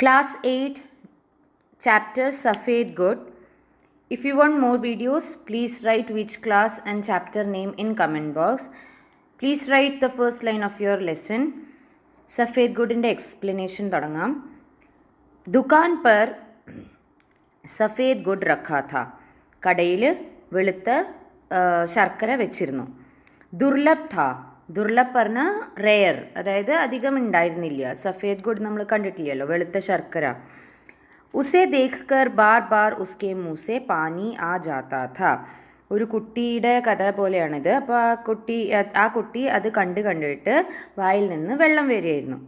Class 8, Chapter Safed Good. If you want more videos, please write which class and chapter name in comment box. Please write the first line of your lesson. Safed Good in the explanation തുടങ്ങാം. दुकान पर Safed good रखा था. കടയിൽ വെളുത്ത ശർക്കര വെച്ചിരുന്നു. ദുർലഭ് था. ദുർലഭ് പറഞ്ഞാൽ റെയർ, അതായത് അധികം ഉണ്ടായിരുന്നില്ല. സഫേദ് ഗുഡ് നമ്മൾ കണ്ടിട്ടില്ലല്ലോ, വെളുത്ത ശർക്കര. ഉസേ ദേഖ് കർ ബാർ ബാർ ഉസ്കെ മുഹ് സെ പാനി ആ ജാതാ था. ഒരു കുട്ടിയുടെ കഥ പോലെയാണിത്. അപ്പോൾ ആ കുട്ടി അത് കണ്ടിട്ട് വായിൽ നിന്ന് വെള്ളം വരികയായിരുന്നു.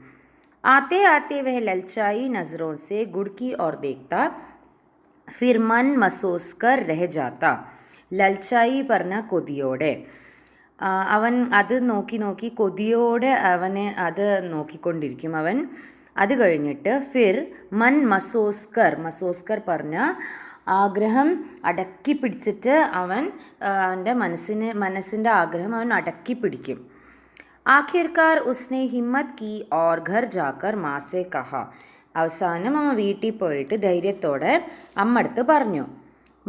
ആത്തെ ആത്തെ വह ലൽച്ചായി നസറോं से गुड़ की ओर देखता फिर मन मसोस कर रह जाता. ലൽച്ചായി പറഞ്ഞ കൊതിയോടെ. അവൻ അത് നോക്കി കൊതിയോടെ അവനെ അത് നോക്കിക്കൊണ്ടിരിക്കും അവൻ. അത് കഴിഞ്ഞിട്ട് ഫിർ മൻ മസോസ്കർ പറഞ്ഞ ആഗ്രഹം അടക്കി പിടിച്ചിട്ട് അവൻ്റെ മനസ്സിൻ്റെ ആഗ്രഹം അവൻ അടക്കി പിടിക്കും. ആഖിർക്കാർ ഉസ്നെ ഹിമ്മത്ത് കി ഓർ ഘർ ജാക്കർ മാ സെ കഹ. അവസാനം അമ്മ വീട്ടിൽ പോയിട്ട് ധൈര്യത്തോടെ അമ്മടുത്ത് പറഞ്ഞു.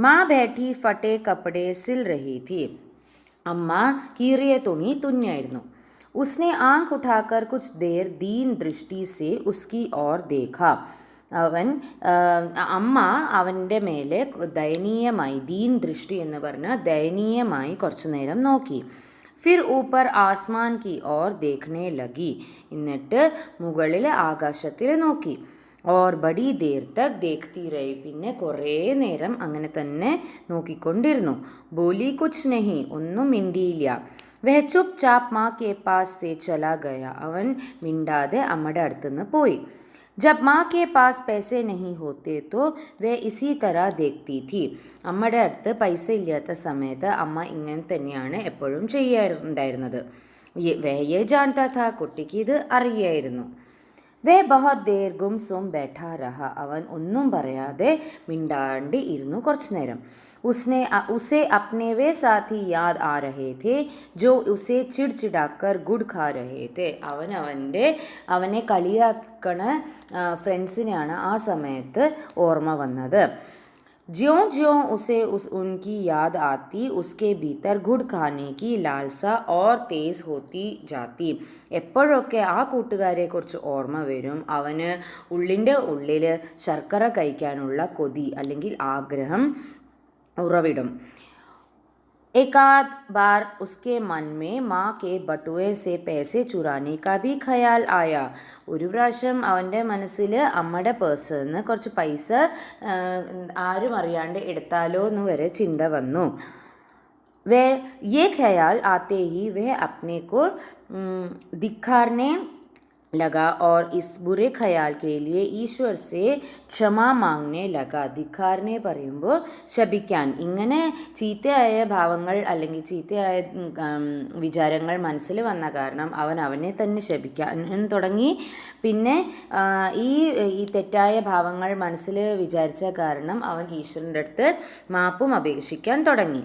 മാ ബേഠി ഫട്ടേ കപ്പടെ സിൽ രഹി ഥി. അമ്മ കീറിയ തുണി തുന്നിയായിരുന്നു. ഉസ്നെ ആങ്ക് ഉഠാക്കർ കുച്ച് ദേർ ദീൻ ദൃഷ്ടി സെ ഉസ്കി ഓർ ദേഖ. അമ്മ അവൻ്റെ മേലെ ദയനീയമായി, ദീൻ ദൃഷ്ടി എന്ന് പറഞ്ഞാൽ ദയനീയമായി കുറച്ചു നേരം നോക്കി. ഫിർ ഊപ്പർ ആസ്മാൻ കി ഓർ ദേഖ്നെ ലഗി. എന്നിട്ട് മുകളിലെ ആകാശത്തിൽ നോക്കി. Or buddy there Tak ദേഖ്തി രഹി. പിന്നെ കുറേ നേരം അങ്ങനെ തന്നെ നോക്കിക്കൊണ്ടിരുന്നു. ബോലി കുച്ച് നഹി. ഒന്നും മിണ്ടിയില്ല. വഹ ചുപ് ചാപ്പ് മാ കെ പാസ് സെ ചലാ ഗയ. അവൻ മിണ്ടാതെ അമ്മയുടെ അടുത്തുനിന്ന് പോയി. जब माँ के पास पैसे नहीं होते तो वह इसी तरह देखती थी. അമ്മയുടെ അടുത്ത് പൈസ ഇല്ലാത്ത സമയത്ത് അമ്മ ഇങ്ങനെ തന്നെയാണ് എപ്പോഴും ചെയ്യാറുണ്ടായിരുന്നത്. വह ये जानता था. കുട്ടിക്ക് ഇത് അറിയായിരുന്നു. വേ ബഹത് ദേർ ഗുംസും ബൈഠാ രഹ. അവൻ ഒന്നും പറയാതെ മിണ്ടാണ്ട് ഇരുന്നു കുറച്ചു നേരം. ഉസേ അപ്നെ വേ സാഥി യാദ് ആ രഹേ ഥേ ജോ ഉസേ ചിടചിടാക്കർ ഗുഡ് ഖാ രഹേ ഥേ. അവനെ കളിയാക്കണ ഫ്രണ്ട്സിനെയാണ് ആ സമയത്ത് ഓർമ്മ വന്നത്. ज्यों ज्यों उसे उनकी याद आती उसके भीतर गुड़ खाने की लालसा और तेज होती जाती. എപ്പോഴൊക്കെ ആ കൂട്ടുകാരെക്കുറിച്ച് ഓർമ്മ വരും, അവന് ഉള്ളിൻ്റെ ഉള്ളിൽ ശർക്കര കഴിക്കാനുള്ള കൊതി അല്ലെങ്കിൽ ആഗ്രഹം ഉറവിടും. एकाध बार उसके मन में माँ के बटुए से पैसे चुराने का भी ख्याल आया. ഒരു പ്രാവശ്യം അവൻ്റെ മനസ്സിൽ അമ്മയുടെ പേഴ്സിൽ നിന്ന് കുറച്ച് പൈസ ആരും അറിയാണ്ട് എടുത്താലോ എന്ന് വരെ ചിന്ത വന്നു. വേ യേ ഖയാൽ ആത്തെ ഹി വേ അപ്നെ കോ ധിക്കാർനെ लगा और इस बुरे ख्याल के लिए ഈശ്വർ സെ ക്ഷമ മാങ്ങനെ ലഗ. ധിക്കാറിനെ പറയുമ്പോൾ ശപിക്കാൻ. ഇങ്ങനെ ചീത്തയായ ഭാവങ്ങൾ അല്ലെങ്കിൽ ചീത്തയായ വിചാരങ്ങൾ മനസ്സിൽ വന്ന കാരണം അവനെ തന്നെ ശപിക്കാൻ തുടങ്ങി. പിന്നെ ഈ തെറ്റായ ഭാവങ്ങൾ മനസ്സിൽ വിചാരിച്ച കാരണം അവൻ ഈശ്വരൻ്റെ അടുത്ത് മാപ്പും അപേക്ഷിക്കാൻ തുടങ്ങി.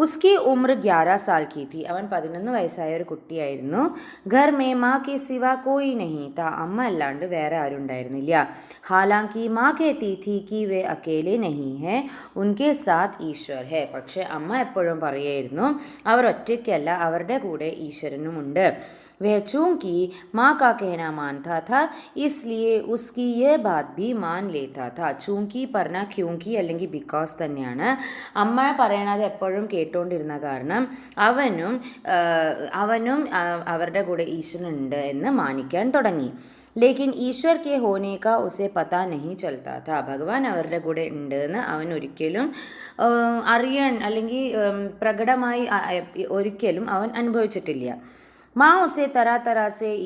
ഉസ്കി ഉമ്ര 11 സാൽ കി ഥി. അവൻ 11 വയസ്സായ ഒരു കുട്ടിയായിരുന്നു. ഘർ മേ മാ കെ സിവ കോയി നഹി താ. അമ്മ അല്ലാണ്ട് വേറെ ആരും ഉണ്ടായിരുന്നില്ല. ഹാലാങ്കി മാ കെത്തി ഥി കി വേ അക്കേലെ നഹി ഹേ ഉൻകെ സാത്ത് ഈശ്വർ ഹേ. പക്ഷെ അമ്മ എപ്പോഴും പറയായിരുന്നു അവർ ഒറ്റയ്ക്കല്ല, അവരുടെ കൂടെ ഈശ്വരനുമുണ്ട്. वह चूंकि माँ का कहना मानता था इसलिए उसकी ये बात भी मान लेता था. ചൂങ്കി പറഞ്ഞാൽ ക്യൂങ്കി അല്ലെങ്കിൽ ബിക്കോസ് തന്നെയാണ്. അമ്മ പറയണത് എപ്പോഴും കേട്ടുകൊണ്ടിരുന്ന കാരണം അവനും അവരുടെ കൂടെ ഈശ്വരനുണ്ട് എന്ന് മാനിക്കാൻ തുടങ്ങി. ലേക്കിൻ ഈശ്വർ കെ ഹോനെ കാ ഉസെ പതാ നഹി ചൽത്താ ഥാ. ഭഗവാൻ അവരുടെ കൂടെ ഉണ്ട് എന്ന് അവൻ ഒരിക്കലും അറിയാൻ അല്ലെങ്കിൽ പ്രകടമായി ഒരിക്കലും അവൻ അനുഭവിച്ചിട്ടില്ല. മാ ഉസെ തരാ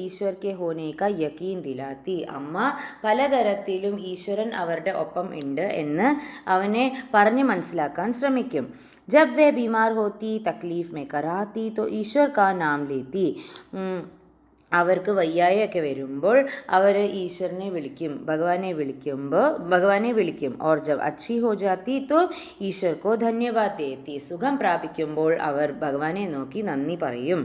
ഈശ്വർ കെ ഹോനെ കാ യക്കീൻ ദിലാത്തി. അമ്മ പലതരത്തിലും ഈശ്വരൻ അവരുടെ ഒപ്പം ഉണ്ട് എന്ന് അവനെ പറഞ്ഞ് മനസ്സിലാക്കാൻ ശ്രമിക്കും. ജബ് വേ ബീമാർ ഹോത്തി തക്ലീഫ് മേ കറാത്തി തോ ഈശ്വർ കാ നാം ലേത്തി. അവർക്ക് വയ്യായൊക്കെ വരുമ്പോൾ അവർ ഈശ്വരനെ വിളിക്കും, ഭഗവാനെ വിളിക്കും. ഓർ ജബ് അച്ഛി ഹോ ജാത്തി തോ ഈശ്വർ കോ ധന്യവാദ് ദേത്തി. സുഖം പ്രാപിക്കുമ്പോൾ അവർ ഭഗവാനെ നോക്കി നന്ദി പറയും.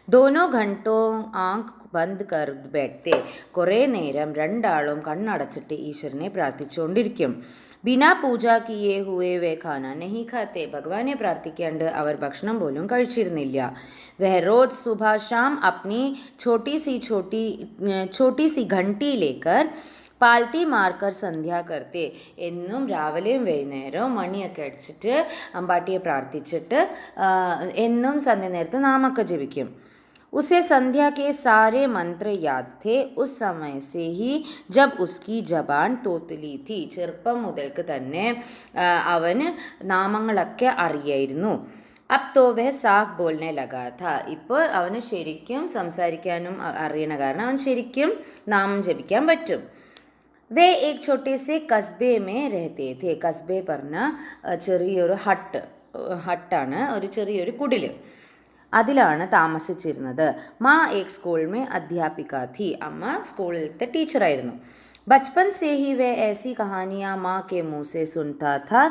दोनों घंटों ആങ്ക് ബന്ദ് കർ ബൈഠത്തെ. കുറേ നേരം രണ്ടാളും കണ്ണടച്ചിട്ട് ഈശ്വരനെ പ്രാർത്ഥിച്ചുകൊണ്ടിരിക്കും. ബിനാ പൂജ കിയേ ഹുവേ വേ ഖാന നഹി ഖാത്തെ. ഭഗവാനെ പ്രാർത്ഥിക്കാണ്ട് അവർ ഭക്ഷണം പോലും കഴിച്ചിരുന്നില്ല. വഹ റോസ് സുബഹ ഷാം അപ്നി छोटी सी घंटी लेकर പാൽത്തി മാർക്കർ സന്ധ്യ കർത്തെ. എന്നും രാവിലെയും വൈകുന്നേരവും മണിയൊക്കെ അടിച്ചിട്ട് അമ്പാട്ടിയെ പ്രാർത്ഥിച്ചിട്ട് എന്നും സന്ധ്യ നേരത്ത് നാമൊക്കെ ജപിക്കും. उसे संध्या के सारे मंत्र याद थे उस समय से ही जब उसकी जबान തോത്തലി थी. ചെറുപ്പം മുതൽക്ക് തന്നെ അവന് നാമങ്ങളൊക്കെ അറിയായിരുന്നു. അബ് തോ വഹ് സാഫ് ബോൾനെ ലഗാ ഥാ. ഇപ്പോൾ അവന് ശരിക്കും സംസാരിക്കാനും അറിയണ കാരണം അവൻ ശരിക്കും നാമം ജപിക്കാൻ പറ്റും. വേ ഏക് ഛോട്ടെ സെ കസ്ബെ മേ രഹത്തെ ഥേ. കസ്ബെ പറഞ്ഞ ചെറിയൊരു ഹട്ടാണ്, ഒരു ചെറിയൊരു കുടില്. അതിലാണ് താമസിച്ചിരുന്നത്. മാ ഏക് സ്കൂൾ മേ അധ്യാപിക ഥി. അമ്മ സ്കൂളിലത്തെ ടീച്ചറായിരുന്നു. बचपन से ही वह ऐसी कहानियाँ माँ के मुँह से सुनता था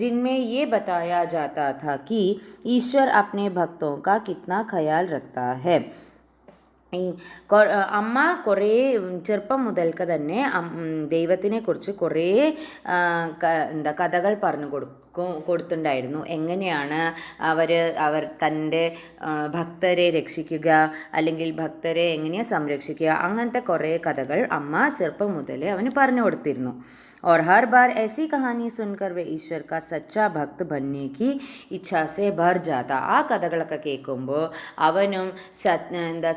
जिनमें ये बताया जाता था कि ईश्वर अपने भक्तों का कितना ख्याल रखता है. അമ്മ കുറേ ചെറുപ്പം മുതൽക്ക് തന്നെ ദൈവത്തിനെ കുറിച്ച് കുറേ കഥകൾ പറഞ്ഞു കൊടുത്തിട്ടുണ്ടായിരുന്നു. എങ്ങനെയാണ് അവർ തൻ്റെ ഭക്തരെ രക്ഷിക്കുക, അല്ലെങ്കിൽ ഭക്തരെ എങ്ങനെയാണ് സംരക്ഷിക്കുക, അങ്ങനത്തെ കുറേ കഥകൾ അമ്മ ചെറുപ്പം മുതലേ അവന് പറഞ്ഞു കൊടുത്തിരുന്നു. और हर बार ऐसी कहानी सुनकर वे ईश्वर का सच्चा भक्त बनने की इच्छा से भर जाता. ആ കഥകളൊക്കെ കേൾക്കുമ്പോൾ അവനും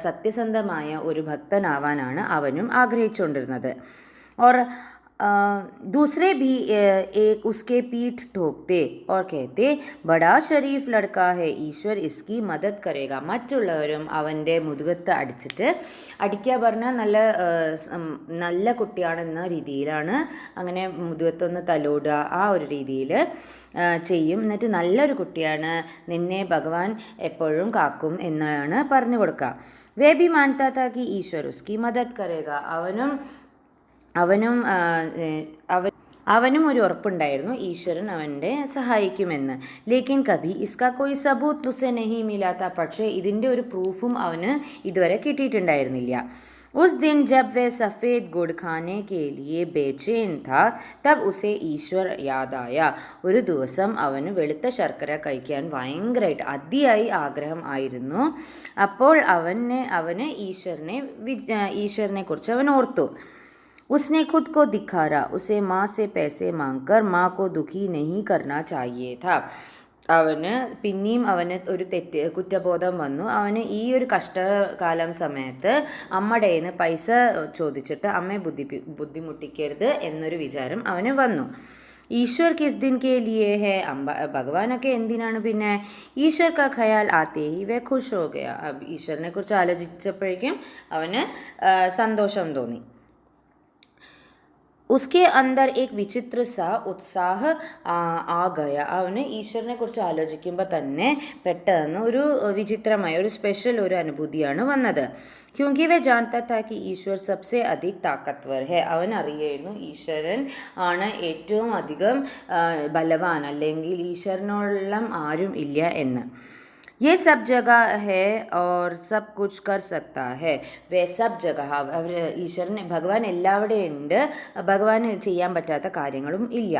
സത്യസന്ധമായ ഒരു ഭക്തനാവാനാണ് അവനും ആഗ്രഹിച്ചുകൊണ്ടിരുന്നത്. और दूसरे भी एक उसके पीठ ठोकते और कहते बड़ा शरीफ लड़का है ईश्वर इसकी मदद करेगा. മറ്റുള്ളവരും അവൻ്റെ മുതുകത്ത് അടിക്കുക പറഞ്ഞാൽ നല്ല കുട്ടിയാണെന്ന രീതിയിലാണ് അങ്ങനെ മുതുകത്തൊന്ന് തലോടുക, ആ ഒരു രീതിയിൽ ചെയ്യും. എന്നിട്ട് നല്ലൊരു കുട്ടിയാണ്, നിന്നെ ഭഗവാൻ എപ്പോഴും കാക്കും എന്നാണ് പറഞ്ഞു കൊടുക്കുക. വേ ബി മാൻതാ താ കി ഈശ്വർ ഉസ്കി മദത് കരേഗ. അവനും ഒരു ഉറപ്പുണ്ടായിരുന്നു ഈശ്വരൻ അവൻ്റെ സഹായിക്കുമെന്ന്. ലേക്കിൻ കഭി ഇസ്കാ കോയി സബൂത്ത് ഉസെ നഹി മിലാത്ത. പക്ഷേ ഇതിൻ്റെ ഒരു പ്രൂഫും അവന് ഇതുവരെ കിട്ടിയിട്ടുണ്ടായിരുന്നില്ല. उस दिन जब वह सफ़ेद गुड़ खाने के लिए बेचैन था तब उसे ഈശ്വർ याद आया. ഒരു ദിവസം അവന് വെളുത്ത ശർക്കര കഴിക്കാൻ ഭയങ്കരമായിട്ട് അതിയായി ആഗ്രഹം ആയിരുന്നു. അപ്പോൾ അവന് ഈശ്വരനെ കുറിച്ച് അവൻ ഓർത്തു. उसने खुद को दिखारा. उसे माँ से पैसे मांगकर माँ को दुखी नहीं करना चाहिए था. പിന്നെയും അവന് ഒരു കുറ്റബോധം വന്നു. അവന് ഈ ഒരു കഷ്ടകാലം സമയത്ത് അമ്മയുടെ നിന്ന് പൈസ ചോദിച്ചിട്ട് അമ്മയെ ബുദ്ധിമുട്ടിക്കരുത് എന്നൊരു വിചാരം അവന് വന്നു. ഈശ്വർ കിസ് ദിൻ കെ ലിയേ ഹേ. ഭഗവാനൊക്കെ എന്തിനാണ് പിന്നെ? ഈശ്വർ കാ ഖയാൽ ആത്തേ ഹി വേ ഖുഷ് ഹോ ഗയാ. ഈശ്വരനെ കുറിച്ച് ആലോചിച്ചപ്പോഴേക്കും അവന് സന്തോഷം തോന്നി. उसके अंदर एक വിചിത്ര സാ ഉത്സാഹ ആ ഗയ. അവന് ഈശ്വരനെ കുറിച്ച് ആലോചിക്കുമ്പോൾ തന്നെ പെട്ടെന്ന് ഒരു വിചിത്രമായ ഒരു സ്പെഷ്യൽ ഒരു അനുഭൂതിയാണ് വന്നത്. ക്യോങ്കി വേ ജാൻതാ താ കി ഈശ്വർ സബ്സെ അധിക് താക്കത്വർ ഹെ. അവൻ അറിയായിരുന്നു ഈശ്വരൻ ആണ് ഏറ്റവും അധികം ബലവാൻ, അല്ലെങ്കിൽ ഈശ്വരനോളം ആരും ഇല്ല എന്ന്. ये सब जगह है और सब कुछ कर सकता है. വേ സബ് ജഗഹ. ഈശ്വരൻ ഭഗവാൻ എല്ലാവിടെയും ഉണ്ട്, ഭഗവാന് ചെയ്യാൻ പറ്റാത്ത കാര്യങ്ങളും ഇല്ല.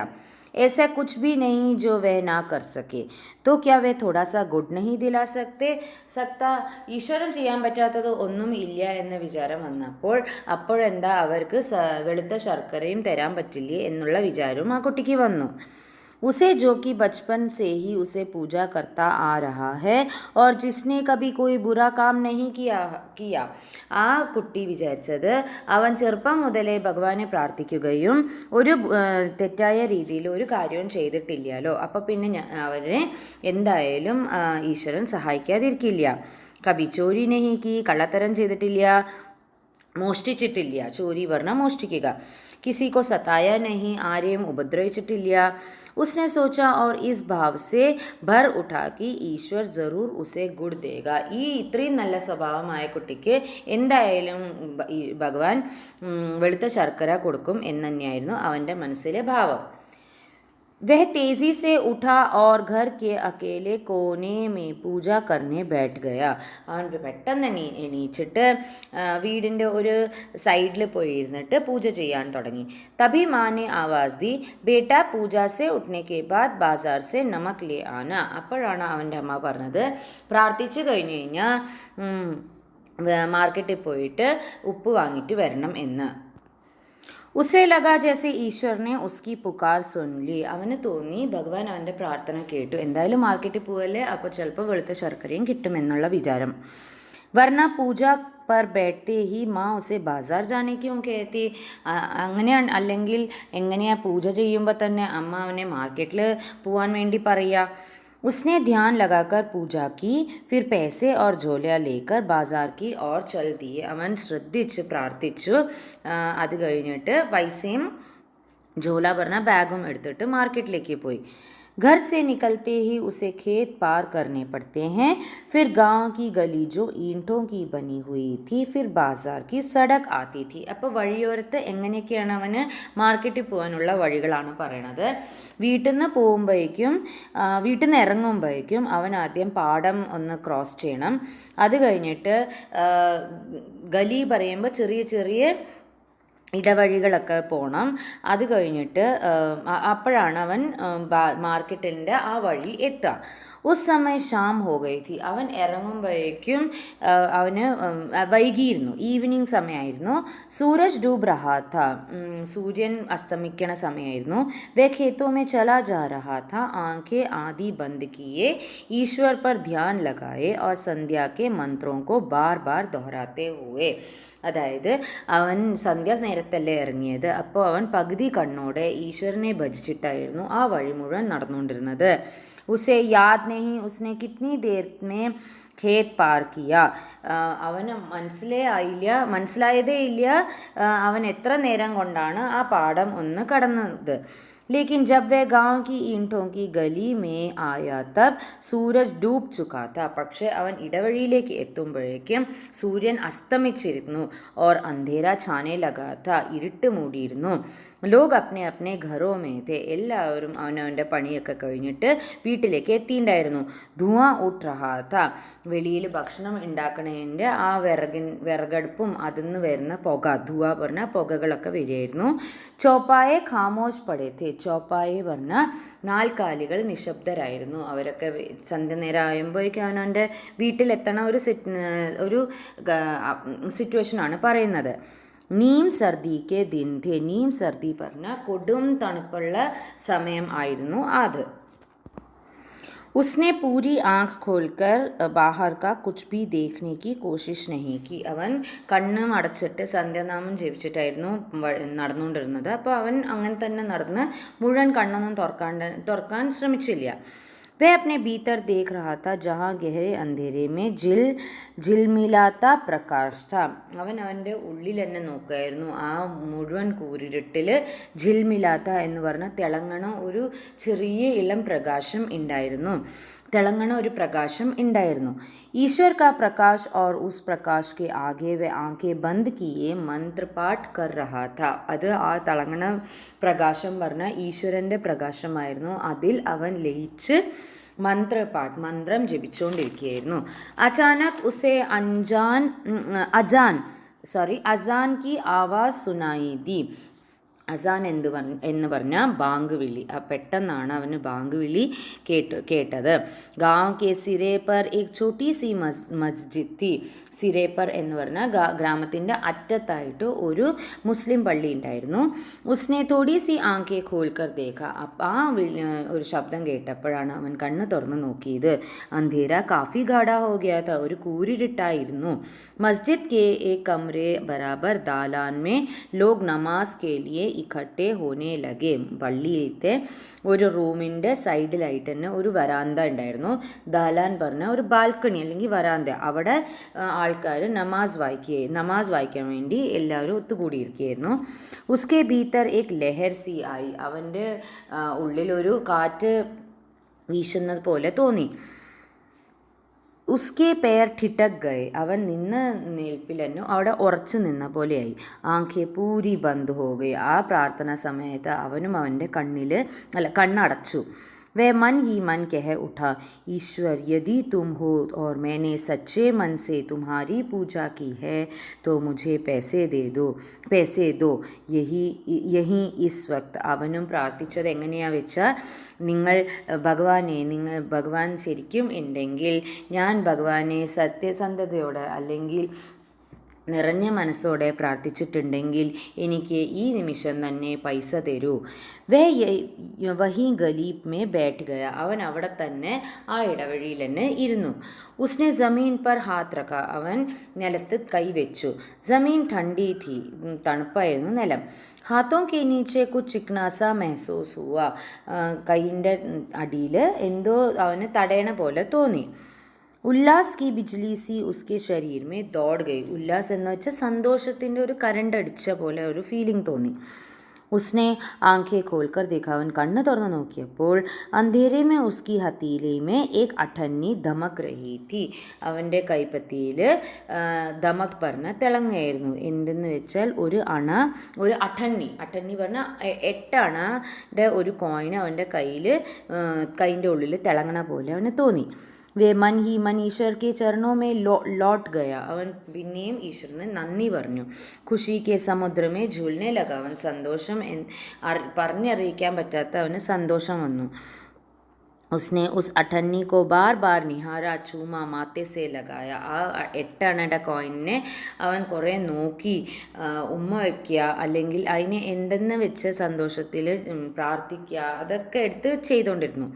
ऐसा कुछ भी नहीं जो वह ना कर सके. तो क्या वह थोड़ा सा गुड नहीं दिला सकता. ഈശ്വരൻ ചെയ്യാൻ പറ്റാത്തത് ഒന്നും ഇല്ല എന്ന വിചാരം വന്നപ്പോൾ അപ്പോഴെന്താ അവർക്ക് വെളുത്ത ശർക്കരയും തരാൻ പറ്റില്ലേ എന്നുള്ള വിചാരവും ആ കുട്ടിക്ക് വന്നു. उसे जो कि बचपन से ही उसे पूजा करता आ रहा है और जिसने कभी कोई बुरा काम नहीं किया. ആ കുട്ടി വിചാരിച്ചത് അവൻ ചെറുപ്പം മുതലേ ഭഗവാനെ പ്രാർത്ഥിക്കുകയും ഒരു തെറ്റായ രീതിയിൽ ഒരു കാര്യവും ചെയ്തിട്ടില്ലല്ലോ, അപ്പോൾ പിന്നെ അവരെ എന്തായാലും ഈശ്വരൻ സഹായിക്കാതിരിക്കില്ല. കബി ചോരി നഹി കി. കള്ളത്തരം ചെയ്തിട്ടില്ല, മോഷ്ടിച്ചിട്ടില്ല. ചോരി പറഞ്ഞാൽ മോഷ്ടിക്കുക. किसी को सताया नहीं. ആരെയും ഉപദ്രവിച്ചിട്ടില്ല. उसने सोचा और इस भाव से भर उठा कि ईश्वर ज़रूर उसे गुड़ देगा. ഈ ഇത്രയും നല്ല സ്വഭാവമായ കുട്ടിക്ക് എന്തായാലും ഭഗവാൻ വെളുത്ത ശർക്കര കൊടുക്കും എന്ന് തന്നെയായിരുന്നു അവൻ്റെ മനസ്സിലെ ഭാവം. वह तेजी से उठा और घर के अकेले कोने में പൂജ करने बैठ गया. അവൻ പെട്ടെന്ന് എണീച്ചിട്ട് വീടിൻ്റെ ഒരു സൈഡിൽ പോയി ഇരുന്നിട്ട് പൂജ ചെയ്യാൻ തുടങ്ങി. തभी माँ ने आवाज़ दी, बेटा पूजा से उठने के बाद बाजार से नमक ले आना. അപ്പോഴാണ് അവൻ്റെ അമ്മ പറഞ്ഞത്, പ്രാർത്ഥിച്ചു കഴിഞ്ഞ് കഴിഞ്ഞാൽ മാർക്കറ്റിൽ പോയിട്ട് ഉപ്പ് വാങ്ങിയിട്ട് വരണം എന്ന്. ഉസേ ലഗാ ജैसे ഈശ്വർ ने उसकी पुकार सुन ली. അവന് തോന്നി ഭഗവാൻ അവൻ്റെ പ്രാർത്ഥന കേട്ടു. എന്തായാലും മാർക്കറ്റിൽ പോവല്ലേ, അപ്പോൾ ചിലപ്പോൾ വെളുത്ത ശർക്കരയും കിട്ടുമെന്നുള്ള വിചാരം. വർണ പൂജ पर बैठते ही माँ उसे बाजार जाने क्यों कहती. അങ്ങനെയാണ്, അല്ലെങ്കിൽ എങ്ങനെയാണ് പൂജ ചെയ്യുമ്പോൾ തന്നെ അമ്മ അവനെ മാർക്കറ്റിൽ പോകാൻ വേണ്ടി പറയുക. उसने ध्यान लगाकर पूजा की, फिर पैसे और झोलियाँ लेकर बाजार की ओर चल दिए. അവൻ ശ്രദ്ധിച്ച് പ്രാർത്ഥിച്ചു. അത് കഴിഞ്ഞിട്ട് പൈസയും झोല പറഞ്ഞ ബാഗും എടുത്തിട്ട് മാർക്കറ്റിലേക്ക് പോയി. घर से निकलते ही उसे खेत पार करने पड़ते हैं, फिर गांव की गली जो ईंटों की बनी हुई थी, फिर बाजार की सड़क आती थी. അപ്പോൾ വഴിയോരത്ത് എങ്ങനെയൊക്കെയാണ് അവന് മാർക്കറ്റിൽ പോകാനുള്ള വഴികളാണ് പറയണത്. വീട്ടിൽ നിന്ന് പോകുമ്പോഴേക്കും വീട്ടിൽ നിന്ന് ഇറങ്ങുമ്പോഴേക്കും അവൻ ആദ്യം പാടം ഒന്ന് ക്രോസ് ചെയ്യണം. അത് കഴിഞ്ഞിട്ട് ഗലി പറയുമ്പോൾ ചെറിയ ചെറിയ ഇടവഴികളൊക്കെ പോകണം. അത് കഴിഞ്ഞിട്ട് അപ്പോഴാണ് അവൻ മാർക്കറ്റിൻ്റെ ആ വഴി എത്തുക. ഉസ് സമയം ഷാം ഹോ ഗയി തി. അവൻ ഇറങ്ങുമ്പോഴേക്കും അവന് വൈകിയിരുന്നു, ഈവനിങ് സമയമായിരുന്നു. സൂരജ് ഡൂബ് രഹാ ഥാ. സൂര്യൻ അസ്തമിക്കണ സമയമായിരുന്നു. വേ ഖേത്തോ മേ ചലാ ജാ രഹാ ഥാ, ആँखें आधी बंद किए, ईश्वर पर ध्यान लगाए और संध्या के मंत्रों को बार बार दोहराते हुए. അതായത് അവൻ സന്ധ്യാ നേരത്തല്ലേ ഇറങ്ങിയത്, അപ്പോൾ അവൻ പകുതി കണ്ണോടെ ഈശ്വരനെ ഭജിച്ചിട്ടായിരുന്നു ആ വഴി മുഴുവൻ നടന്നുകൊണ്ടിരുന്നത്. ഉസേ Yaad നെഹി ഉസ്നെ കിത്നി there may ഖേത് par Kia. അവന് മനസ്സിലായതേ ഇല്ല അവൻ എത്ര നേരം കൊണ്ടാണ് ആ പാടം ഒന്ന് കടന്നത്. लेकिन जब वह गांव की ईंटों की गली में आया तब सूरज डूब चुका था. പക്ഷേ അവൻ ഇടവഴിയിലേക്ക് എത്തുമ്പോഴേക്കും സൂര്യൻ അസ്തമിച്ചിരുന്നു. और अंधेरा छाने लगा था. ഇരുട്ട് മൂടിയിരുന്നു. ലോഗ് അപ്നെ അപ്നെ ഘറോ മേ തെ. എല്ലാവരും അവനവൻ്റെ പണിയൊക്കെ കഴിഞ്ഞിട്ട് വീട്ടിലേക്ക് എത്തിയിട്ടുണ്ടായിരുന്നു. ധുവാ ഉഠ് രഹാ ഥാ. വെളിയിൽ ഭക്ഷണം ഉണ്ടാക്കണതിൻ്റെ ആ വിറകടുപ്പും അതിന്ന് വരുന്ന പുക, ധുവാ പറഞ്ഞ പുകകളൊക്കെ വരികയായിരുന്നു. ചോപ്പായെ ഖാമോഷ് പടേ തെ. ചോപ്പായെ പറഞ്ഞ നാൽക്കാലികൾ നിശബ്ദരായിരുന്നു. അവരൊക്കെ സന്ധ്യ നേരം ആകുമ്പോഴേക്കും അവനവൻ്റെ വീട്ടിലെത്തണ ഒരു സിറ്റുവേഷനാണ് പറയുന്നത്. നീം സർദിക്ക് ദിൻ ഥേ. നീം സർദി പറഞ്ഞ കൊടും തണുപ്പുള്ള സമയം ആയിരുന്നു അത്. उसने पूरी आँख खोलकर बाहर का कुछ भी देखने की कोशिश नहीं की. അവൻ കണ്ണും അടച്ചിട്ട് സന്ധ്യാനാമം ജപിച്ചിട്ടായിരുന്നു നടന്നുകൊണ്ടിരുന്നത്. അപ്പോൾ അവൻ അങ്ങനെ തന്നെ നടന്ന് മുഴുവൻ കണ്ണൊന്നും തുറക്കാൻ ശ്രമിച്ചില്ല. वह अपने भीतर देख रहा था जहाँ गहरे अंधेरे में झिलमिलाता प्रकाश था. അവൻ അവൻ്റെ ഉള്ളിൽ തന്നെ നോക്കുകയായിരുന്നു. ആ മുഴുവൻ കൂരിരുട്ടിൽ ঝിൽമിലാത്ത എന്ന് പറഞ്ഞാൽ തിളങ്ങണ ഒരു ചെറിയ ഇളം പ്രകാശം ഉണ്ടായിരുന്നു. ईश्वर का प्रकाश और उस प्रकाश के आगे वह आंखें बंद किए मंत्र पाठ कर रहा था. അത് ആ തിളങ്ങണ പ്രകാശം പറഞ്ഞാൽ ഈശ്വരൻ്റെ പ്രകാശമായിരുന്നു. അതിൽ അവൻ ലയിച്ച് മന്ത്രം ജപിച്ചുകൊണ്ടിരിക്കുകയായിരുന്നു. അചാനക് ഉസേ അജാൻ കി ആവാസ് സുനായി ദി. അസാൻ എന്ന് പറഞ്ഞാൽ ബാങ്ക് വിളി. പെട്ടെന്നാണ് അവന് ബാങ്ക് വിളി കേട്ടത്. ഗാവ് കെ സിരേ പർ ഏക് ചോട്ടി സി മസ്ജിദ് തി. സിരേ പർ എന്ന് പറഞ്ഞാൽ ഗ്രാമത്തിൻ്റെ അറ്റത്തായിട്ട് ഒരു മുസ്ലിം പള്ളി ഉണ്ടായിരുന്നു. ഉസ്നെ തോടി സി ആങ്കെ ഖോൽക്കർ ദേഖ. അപ്പം ആ ഒരു ശബ്ദം കേട്ടപ്പോഴാണ് അവൻ കണ്ണ് തുറന്ന് നോക്കിയത്. അന്ധേര കാഫി ഗാഡ ഹോ ഗയാ ത. ഒരു കൂരിരുട്ടായിരുന്നു. മസ്ജിദ് കെ ഏക് കമരെ ബരാബർ ദാലാൻ മേ ലോഗ് നമാസ് കെ ലിയെ ഇക്കട്ടെ ഹോനെ ലഗെ. പള്ളിയിലത്തെ ഒരു റൂമിൻ്റെ സൈഡിലായിട്ട് തന്നെ ഒരു വരാന്ത ഉണ്ടായിരുന്നു. ദാലാൻ പറഞ്ഞ ഒരു ബാൽക്കണി അല്ലെങ്കിൽ വരാന്ത. അവിടെ ആൾക്കാർ നമാസ് വായിക്കാൻ വേണ്ടി എല്ലാവരും ഒത്തുകൂടിയിരിക്കുകയായിരുന്നു. ഉസ്കെ ഭീത്തർ ഏക് ലഹർ സി ആയി. അവൻ്റെ ഉള്ളിലൊരു കാറ്റ് വീശുന്നത് പോലെ തോന്നി. ഉസ്കെ പേർ ഠിഠക് ഗയെ, അവൻ നിന്ന നിൽപ്പിൽ തന്നെ അവിടെ ഉറച്ചു നിന്ന പോലെയായി. ആഖെ പൂരി ബന്ദ് ഹോ ഗയി, ആ പ്രാർത്ഥന സമയത്ത് അവനും അവൻ്റെ കണ്ണടച്ചു. वह मन ही मन कह उठा, ईश्वर यदि तुम हो और मैंने सच्चे मन से तुम्हारी पूजा की है तो मुझे पैसे दो यही इस वक्त. അവനും പ്രാർത്ഥിച്ചത് എങ്ങനെയാ വെച്ചാൽ, ഭഗവാൻ ശരിക്കും ഉണ്ടെങ്കിൽ ഞാൻ ഭഗവാനെ സത്യസന്ധതയോടെ അല്ലെങ്കിൽ നിറഞ്ഞ മനസ്സോടെ പ്രാർത്ഥിച്ചിട്ടുണ്ടെങ്കിൽ എനിക്ക് ഈ നിമിഷം തന്നെ പൈസ തരൂ. വഹി ഗലീബ് മേ ബൈഠ് ഗയ, അവൻ അവിടെ തന്നെ ആ ഇടവഴിയിൽ തന്നെ ഇരുന്നു. ഉസ്നെ ജമീൻ പർ ഹാത്ത് റഖ, അവൻ നിലത്ത് കൈവച്ചു. ജമീൻ ഠണ്ഡി ഥി, തണുപ്പായിരുന്നു നിലം. ഹാത്തോं के नीचे कुछ चिकनासा महसूस हुआ, കൈയിൻ്റെ അടിയിൽ എന്തോ അവന് തടയണ പോലെ തോന്നി. ഉല്ലാസ് കി ബിജ്ലി സി ഉസ്കെ ശരീർ മേ ദോഡ് ഗയി, ഉല്ലാസ് എന്ന് വെച്ചാൽ സന്തോഷത്തിൻ്റെ ഒരു കരണ്ട് അടിച്ച പോലെ ഒരു ഫീലിംഗ് തോന്നി. ഉസ്നെ ആംഖെ ഖോൽക്കർ ദേഖാ, അവൻ കണ്ണ് തുറന്ന് നോക്കിയപ്പോൾ അന്ധേരെ മേ ഉസ്കി ഹത്തീലെ മേ ഏക് അഠന്നി ധമക് രഹി തി, അവൻ്റെ കൈപ്പത്തിയിൽ ധമക് പറഞ്ഞ തിളങ്ങയായിരുന്നു. എന്തെന്ന് വെച്ചാൽ ഒരു അഠന്നി പറഞ്ഞാൽ 8 അണയുടെ ഒരു കോയിൻ അവൻ്റെ കൈൻ്റെ ഉള്ളിൽ തിളങ്ങണ പോലെ അവന് തോന്നി. വേ മൻ he Mann Easwar K ചരണോ may ലോട്ട് ഗയ, അവൻ പിന്നെയും ഈശ്വരന് നന്ദി പറഞ്ഞു. ഖുഷി കെ സമുദ്രമേ ഝൂൽനെ ലഗ, അവൻ സന്തോഷം പറഞ്ഞറിയിക്കാൻ പറ്റാത്ത അവന് സന്തോഷം വന്നു. उसने उस अठन्नी को बार बार निहारा, चूमा, माथे से लगाया, ആ 8 അണയുടെ കോയിനെ അവൻ കുറേ നോക്കി ഉമ്മ വയ്ക്കുക, അല്ലെങ്കിൽ അതിനെ എന്തെന്ന് വെച്ച് സന്തോഷത്തിൽ പ്രാർത്ഥിക്കുക, അതൊക്കെ എടുത്ത് ചെയ്തുകൊണ്ടിരുന്നു.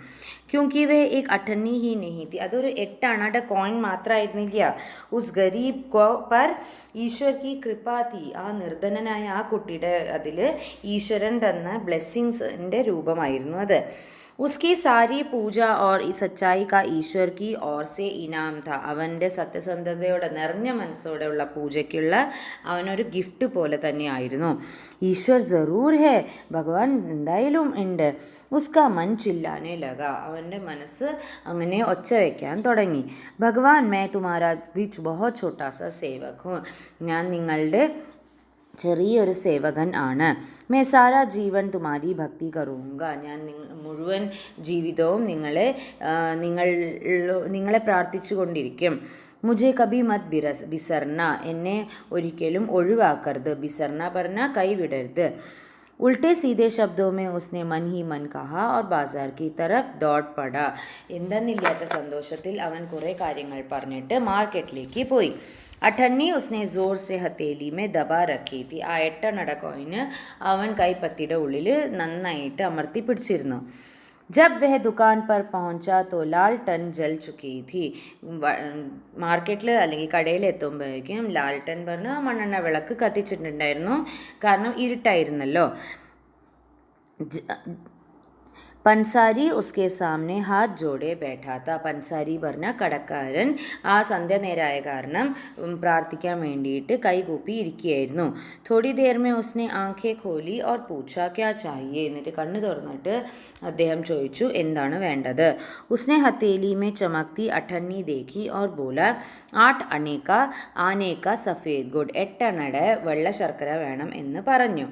ക്യോങ്കി വേ ഏക് അഠന്നി ഹി നെഹി തി, അതൊരു 8 അണയുടെ കോയിൻ മാത്രമായിരുന്നില്ല. ഉസ് ഗരീബ് കോ പർ ഈശ്വർ കി കൃപ തി, ആ നിർധനനായ ആ കുട്ടിയുടെ അതിൽ ഈശ്വരൻ തന്ന ബ്ലെസ്സിങ്സിൻ്റെ രൂപമായിരുന്നു അത്. उसकी सारी पूजा और सच्चाई का ईश्वर की ओर से इनाम था, അവൻ്റെ സത്യസന്ധതയോടെ നിറഞ്ഞ മനസ്സോടെയുള്ള പൂജയ്ക്കുള്ള അവനൊരു ഗിഫ്റ്റ് പോലെ തന്നെയായിരുന്നു. ഈശ്വർ ജറൂർ ഹേ, ഭഗവാൻ എന്തായാലും ഉണ്ട്. ഉസ്കാ മൻ ചില്ലാനെ ലഗ, അവൻ്റെ മനസ്സ് അങ്ങനെ ഒച്ച വയ്ക്കാൻ തുടങ്ങി. ഭഗവാൻ മേ തുമാരാ ബിച്ച് ബഹുത് ഛോട്ടാ സാ സേവക് ഹൂം, ഞാൻ നിങ്ങളുടെ ചെറിയൊരു സേവകൻ ആണ്. മേ സാരാ ജീവൻ തുമാരി ഭക്തി കറൂങ്ക, ഞാൻ മുഴുവൻ ജീവിതവും നിങ്ങളെ പ്രാർത്ഥിച്ചു കൊണ്ടിരിക്കും. മുझे കബി മത് ബിസർന, എന്നെ ഒരിക്കലും ഒഴിവാക്കരുത്. ബിസർന പറഞ്ഞാൽ കൈവിടരുത്. ഉൾटे सीधे शब्दों में उसने मन ही मन कहा और बाजार की तरफ दौड़ पड़ा. എന്തെന്നില്ലാത്ത സന്തോഷത്തിൽ അവൻ കുറേ കാര്യങ്ങൾ പറഞ്ഞിട്ട് മാർക്കറ്റിലേക്ക് പോയി. അഠന്നി ഉസ്നെ ജോർ സെ ഹത്തേലി മേ ദബാ രഖി തി, ആ 8 അണയുടെ കോയിന് അവൻ കൈപ്പത്തിയുടെ ഉള്ളിൽ നന്നായിട്ട് അമർത്തി പിടിച്ചിരുന്നു. जब वह दुकान पर पहुंचा तो लालटन जल चुकी थी, മാർക്കറ്റിൽ അല്ലെങ്കിൽ കടയിൽ എത്തുമ്പോഴേക്കും ലാൽട്ടൻ പറഞ്ഞ മണ്ണെണ്ണ വിളക്ക് കത്തിച്ചിട്ടുണ്ടായിരുന്നു, കാരണം ഇരുട്ടായിരുന്നല്ലോ. പൻസാരി ഉസ്കെ സാമനെ ഹാത്ത് ജോടെ ബൈഠാ താ, പൻസാരി പറഞ്ഞ കടക്കാരൻ ആ സന്ധ്യ നേരമായ കാരണം പ്രാർത്ഥിക്കാൻ വേണ്ടിയിട്ട് കൈകൂപ്പി ഇരിക്കുകയായിരുന്നു. Todi there may ഉസ്നെ ആംഖെ Kohli or പൂച്ച ക്യാ ചാഹിയെ, എന്നിട്ട് കണ്ണു തുറന്നിട്ട് അദ്ദേഹം ചോദിച്ചു എന്താണ് വേണ്ടത്. ഉസ്നെ ഹത്തേലി മേ ചമക്തി അഠന്നി ദേഖി ഓർ ബോല 8 ആനെ കാ സഫേദ് ഗുഡ്, 8 അണയുടെ വെള്ള ശർക്കര വേണം എന്ന് പറഞ്ഞു.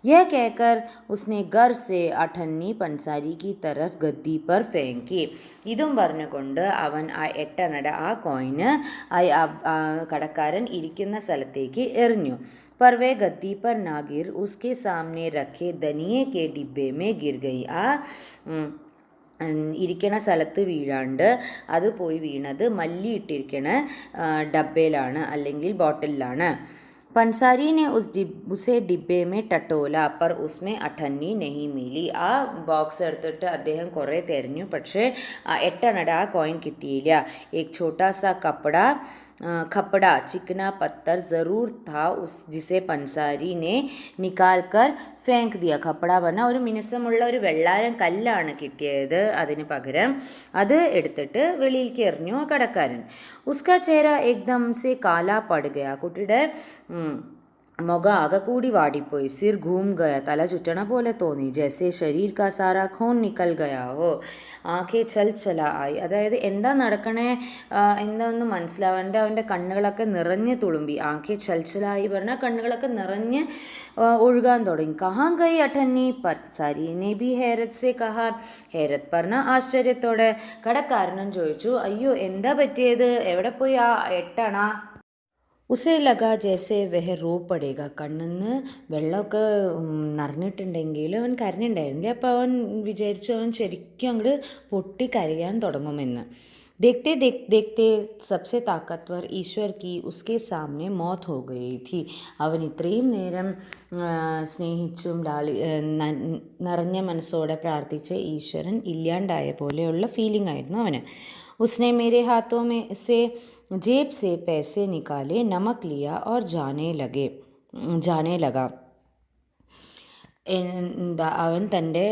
यह कहकर उसने गर्व से अठन्नी पंसारी की तरफ गद्दी पर फेंकी, ഇതും പറഞ്ഞുകൊണ്ട് അവൻ ആ 8 അണയുടെ ആ കോയിന് കടക്കാരൻ ഇരിക്കുന്ന സ്ഥലത്തേക്ക് എറിഞ്ഞു. पर वह गद्दी पर ना गिर उसके सामने रखे धनिये के डिब्बे में गिर गई, ആ ഇരിക്കണ സ്ഥലത്ത് വീഴാണ്ട് അത് പോയി വീണത് മല്ലി ഇട്ടിരിക്കണ ഡബ്ബയിലാണ് അല്ലെങ്കിൽ ബോട്ടിലാണ്. पंसारी ने उसे डिब्बे में टटोला पर उसमें अठन्नी नहीं मिली, ആ ബോക്സ് എടുത്തിട്ട് അദ്ദേഹം കുറേ തിരഞ്ഞു, പക്ഷേ 8 അണയുടെ ആ കോയിൻ കിട്ടിയില്ല. एक छोटा सा खपड़ा चिकना पत्थर ज़रूर था जिसे पंसारी ने निकाल कर फेंक दिया. खपड़ा പറഞ്ഞാൽ ഒരു മിനുസമുള്ള ഒരു വെള്ളാരം കല്ലാണ് കിട്ടിയത്, അതിന് പകരം അത് എടുത്തിട്ട് വെളിയിലേക്ക് എറിഞ്ഞു കടക്കാരൻ. ഉസ്കാ ചേര ഏകദം സെ കാല പട് ഗയ, കുട്ടിയുടെ മുഖം ആകെ കൂടി വാടിപ്പോയി. സിർ ഘൂം ഗയ, തല ചുറ്റണ പോലെ തോന്നി. ജैसे ശരീർ കാ സാരാ ഖൂൻ നിക്കൽ ഗയാ ഹോ. ആകെ ചൽ ആയി, അതായത് എന്താ നടക്കണേ എന്താണെന്ന് മനസ്സിലാവാണ്ട് അവൻ്റെ കണ്ണുകളൊക്കെ നിറഞ്ഞ് തുളുമ്പി. ആകെ ചലായി പറഞ്ഞാൽ കണ്ണുകളൊക്കെ നിറഞ്ഞ് ഒഴുകാൻ തുടങ്ങി. കഹാ ഗൈ അഠന്നി പർ സാരിനെ ബി ഹേരത് സെ കഹാ. ഹേരത് പറഞ്ഞ ആശ്ചര്യത്തോടെ. കടക്കാരനും ചോദിച്ചു, അയ്യോ എന്താ പറ്റിയത്, എവിടെ പോയി ആ എട്ടണ? ഉസേ ലഗ ജैसे വഹ റോ പടേഗ. കണ്ണിന്ന് വെള്ളമൊക്കെ നിറഞ്ഞിട്ടുണ്ടെങ്കിൽ അവൻ കരഞ്ഞിട്ടുണ്ടായിരുന്നില്ല. അപ്പോൾ അവൻ വിചാരിച്ചു അവൻ ശരിക്കും അങ്ങോട്ട് പൊട്ടി കരയാൻ തുടങ്ങുമെന്ന്. देखते देखते सबसे ताकतवर ईश्वर की उसके सामने मौत हो गई थी. അവൻ ഇത്രയും നേരം സ്നേഹിച്ചും നിറഞ്ഞ മനസ്സോടെ പ്രാർത്ഥിച്ച ഈശ്വരൻ ഇല്ലാണ്ടായ പോലെയുള്ള ഫീലിംഗ് ആയിരുന്നു അവന്. उसने मेरे हाथों में से जेब से पैसे निकाले, नमक लिया और जाने लगा. അവൻ തൻ്റെ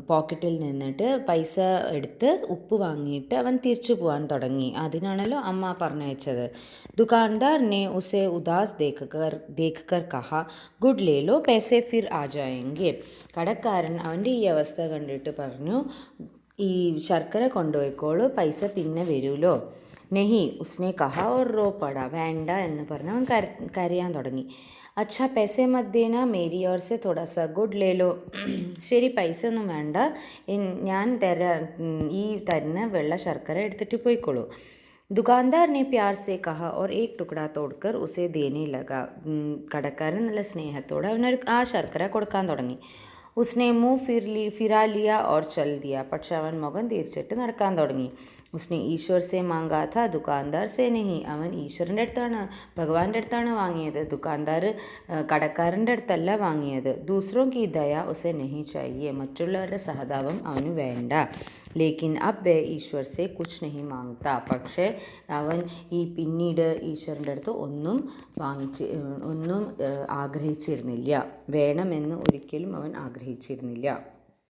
പോക്കറ്റിൽ നിന്നിട്ട് പൈസ എടുത്ത് ഉപ്പ് വാങ്ങിയിട്ട് അവൻ തിരിച്ചു പോകാൻ തുടങ്ങി. അതിനാണല്ലോ അമ്മ പറഞ്ഞയച്ചത്. ദുകാൻദാർ ने उसे उदास देखकर कहा, गुड ले लो, पैसे फिर आ जाएंगे. കടക്കാരൻ അവൻ്റെ ഈ അവസ്ഥ കണ്ടിട്ട് പറഞ്ഞു, ഈ ശർക്കര കൊണ്ടുപോയിക്കോളൂ, പൈസ പിന്നെ വരുമല്ലോ. നെഹി ഉസ്നെ കഹ ഓർ റോ പട. വേണ്ട എന്ന് പറഞ്ഞ് അവൻ കരയാൻ തുടങ്ങി. അച്ഛാ പൈസ മത് ദേന, മേരി ഓർ സെ തോടാ സ ഗുഡ് ലേ ലോ. ശരി, പൈസ ഒന്നും വേണ്ട, ഞാൻ ഈ തരുന്ന വെള്ള ശർക്കര എടുത്തിട്ട് പോയിക്കോളൂ. ദുകാൻദാർ ने प्यार से कहा और एक टुकड़ा तोड़कर उसे देने लगा. കടക്കാരൻ നല്ല സ്നേഹത്തോടെ അവനൊരു ആ ശർക്കര കൊടുക്കാൻ തുടങ്ങി. उसने मुँह फिरा लिया और चल दिया. പക്ഷെ അവൻ മുഖം തിരിച്ചിട്ട് നടക്കാൻ തുടങ്ങി. उसने ईश्वर से मांगा था, दुकानदार से नहीं. അവൻ ഈശ്വരൻ്റെ അടുത്താണ്, ഭഗവാന്റെ അടുത്താണ് വാങ്ങിയത്, ദുക്കാൻദാർ കടക്കാരൻ്റെ അടുത്തല്ല വാങ്ങിയത്. दूसरों की दया उसे नहीं चाहिए. മറ്റുള്ളവരുടെ സഹതാപം അവന് വേണ്ട. ലേക്കിൻ അബ് വേ ഈശ്വർ സെ കുച്ച് नहीं മാംഗ്താ. പക്ഷേ അവൻ പിന്നീട് ഈശ്വരൻ്റെ അടുത്ത് ഒന്നും ആഗ്രഹിച്ചിരുന്നില്ല, വേണമെന്ന് ഒരിക്കലും അവൻ ആഗ്രഹിച്ചിരുന്നില്ല.